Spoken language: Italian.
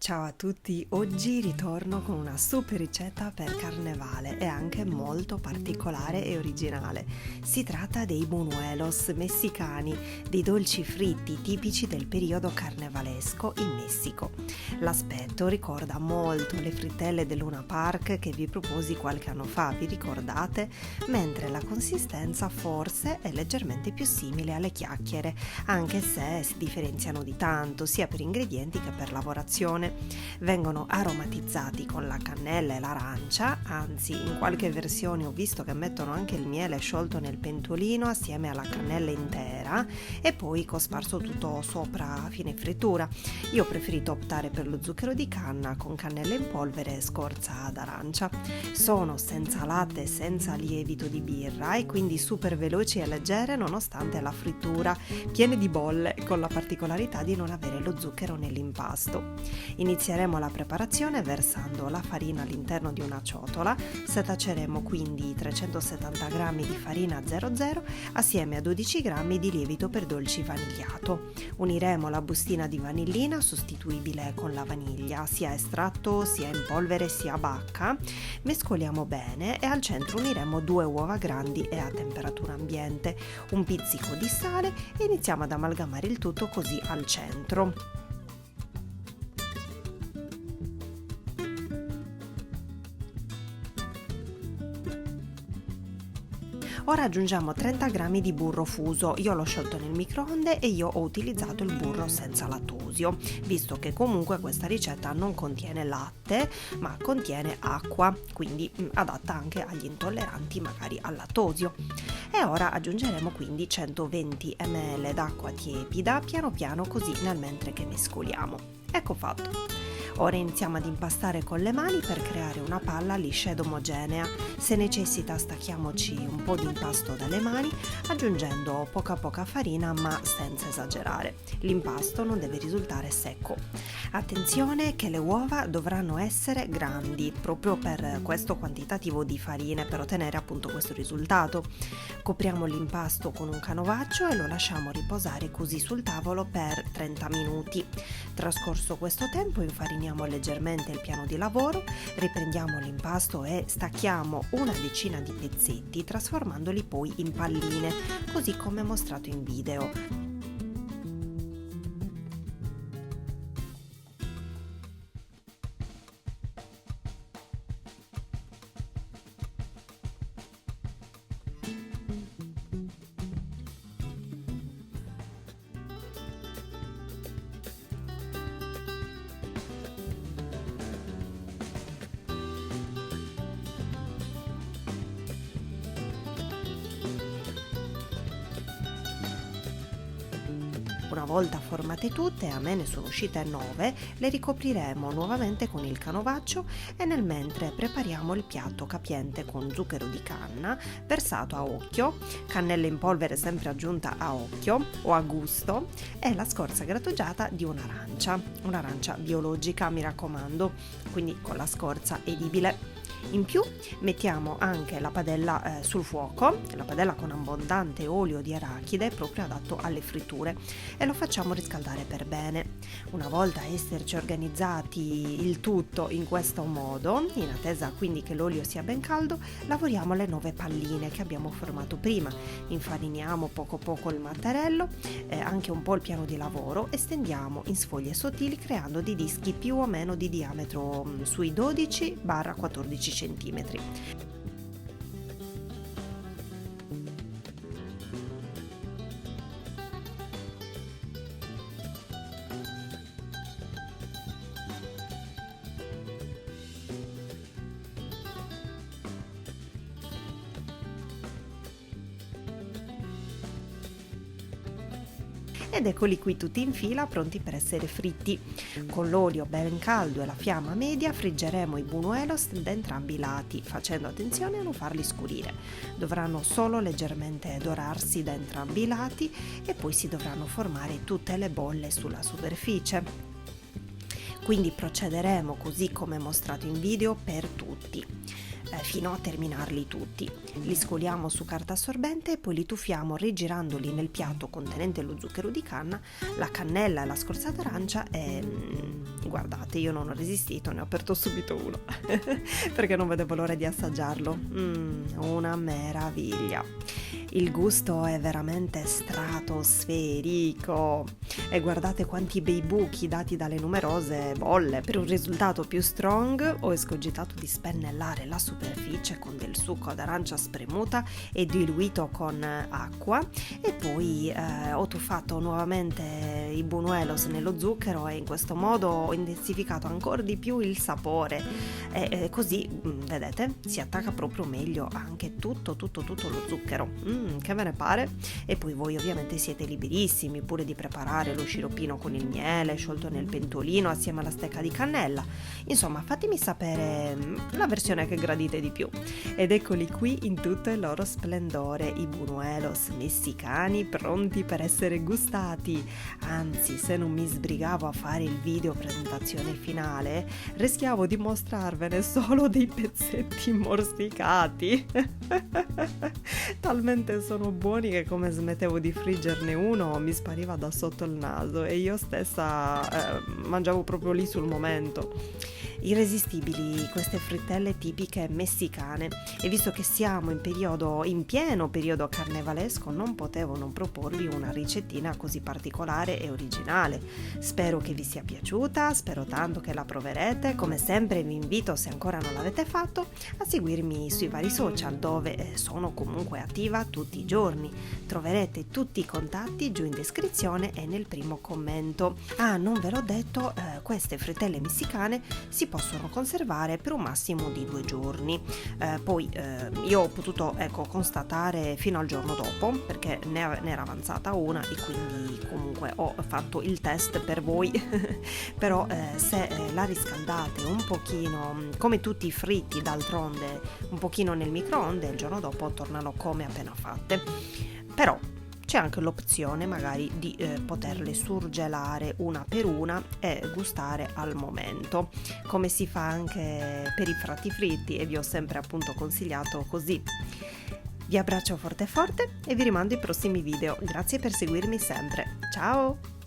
Ciao a tutti, oggi ritorno con una super ricetta per carnevale e anche molto particolare e originale. Si tratta dei buñuelos messicani, dei dolci fritti tipici del periodo carnevalesco in Messico. L'aspetto ricorda molto le frittelle del Luna Park che vi proposi qualche anno fa, vi ricordate? Mentre la consistenza forse è leggermente più simile alle chiacchiere, anche se si differenziano di tanto sia per ingredienti che per lavorazione. Vengono aromatizzati con la cannella e l'arancia, anzi in qualche versione ho visto che mettono anche il miele sciolto nel pentolino assieme alla cannella intera e poi cosparso tutto sopra a fine frittura. Io ho preferito optare per lo zucchero di canna con cannella in polvere e scorza d'arancia. Sono senza latte e senza lievito di birra e quindi super veloci e leggere nonostante la frittura, piene di bolle con la particolarità di non avere lo zucchero nell'impasto. Inizieremo la preparazione versando la farina all'interno di una ciotola, setaceremo quindi 370 g di farina 00 assieme a 12 g di lievito per dolci vanigliato. Uniremo la bustina di vanillina sostituibile con la vaniglia, sia estratto sia in polvere sia a bacca, mescoliamo bene e al centro uniremo 2 uova grandi e a temperatura ambiente, un pizzico di sale e iniziamo ad amalgamare il tutto così al centro. Ora aggiungiamo 30 g di burro fuso, io l'ho sciolto nel microonde e io ho utilizzato il burro senza lattosio, visto che comunque questa ricetta non contiene latte ma contiene acqua, quindi adatta anche agli intolleranti magari al lattosio. E ora aggiungeremo quindi 120 ml d'acqua tiepida piano piano così nel mentre che mescoliamo. Ecco fatto. Ora iniziamo ad impastare con le mani per creare una palla liscia ed omogenea. Se necessita stacchiamoci un po' di impasto dalle mani aggiungendo poca farina ma senza esagerare. L'impasto non deve risultare secco. Attenzione che le uova dovranno essere grandi proprio per questo quantitativo di farine per ottenere appunto questo risultato. Copriamo l'impasto con un canovaccio e lo lasciamo riposare così sul tavolo per 30 minuti. Trascorso questo tempo infariniamo leggermente il piano di lavoro, riprendiamo l'impasto e stacchiamo una decina di pezzetti trasformandoli poi in palline, così come mostrato in video. Una volta formate tutte, a me ne sono uscite 9, le ricopriremo nuovamente con il canovaccio e nel mentre prepariamo il piatto capiente con zucchero di canna versato a occhio, cannella in polvere sempre aggiunta a occhio o a gusto e la scorza grattugiata di un'arancia biologica mi raccomando, quindi con la scorza edibile. In più mettiamo anche la padella sul fuoco, la padella con abbondante olio di arachide proprio adatto alle fritture e lo facciamo riscaldare per bene. Una volta esserci organizzati il tutto in questo modo, in attesa quindi che l'olio sia ben caldo, lavoriamo le 9 palline che abbiamo formato prima, infariniamo poco il mattarello, anche un po' il piano di lavoro e stendiamo in sfoglie sottili creando dei dischi più o meno di diametro sui 12-14 centimetri. Ed eccoli qui tutti in fila pronti per essere fritti. Con l'olio ben caldo e la fiamma media friggeremo i buñuelos da entrambi i lati, facendo attenzione a non farli scurire. Dovranno solo leggermente dorarsi da entrambi i lati e poi si dovranno formare tutte le bolle sulla superficie. Quindi procederemo così come mostrato in video per tutti. fino a terminarli tutti. Li scoliamo su carta assorbente e poi li tuffiamo rigirandoli nel piatto contenente lo zucchero di canna, la cannella e la scorza d'arancia e guardate, io non ho resistito, ne ho aperto subito uno perché non vedevo l'ora di assaggiarlo. Una meraviglia. Il gusto è veramente stratosferico e guardate quanti bei buchi dati dalle numerose bolle. Per un risultato più strong ho escogitato di spennellare la superficie con del succo d'arancia spremuta e diluito con acqua e poi ho tuffato nuovamente i buñuelos nello zucchero e in questo modo ho intensificato ancora di più il sapore e così vedete si attacca proprio meglio anche tutto lo zucchero. Che ve ne pare? E poi voi ovviamente siete liberissimi pure di preparare lo sciroppino con il miele sciolto nel pentolino assieme alla stecca di cannella. Insomma, fatemi sapere la versione che gradite di più. Ed eccoli qui in tutto il loro splendore, i buñuelos messicani pronti per essere gustati. Anzi, se non mi sbrigavo a fare il video presentazione finale, rischiavo di mostrarvene solo dei pezzetti morsicati. Talmente sono buoni che come smettevo di friggerne uno mi spariva da sotto il naso e io stessa mangiavo proprio lì sul momento. Irresistibili queste frittelle tipiche messicane e visto che siamo in pieno periodo carnevalesco non potevo non proporvi una ricettina così particolare e originale. Spero che vi sia piaciuta, spero tanto che la proverete. Come sempre vi invito, se ancora non l'avete fatto, a seguirmi sui vari social dove sono comunque attiva tutti i giorni. Troverete tutti i contatti giù in descrizione e nel primo commento. Non ve l'ho detto, queste frittelle messicane si possono conservare per un massimo di 2 giorni. Poi io ho potuto constatare fino al giorno dopo perché ne era avanzata una e quindi comunque ho fatto il test per voi però se la riscaldate un pochino come tutti i fritti d'altronde un pochino nel microonde il giorno dopo tornano come appena fatte. Però c'è anche l'opzione magari di poterle surgelare una per una e gustare al momento, come si fa anche per i fratti fritti e vi ho sempre appunto consigliato così. Vi abbraccio forte forte e vi rimando ai prossimi video. Grazie per seguirmi sempre. Ciao!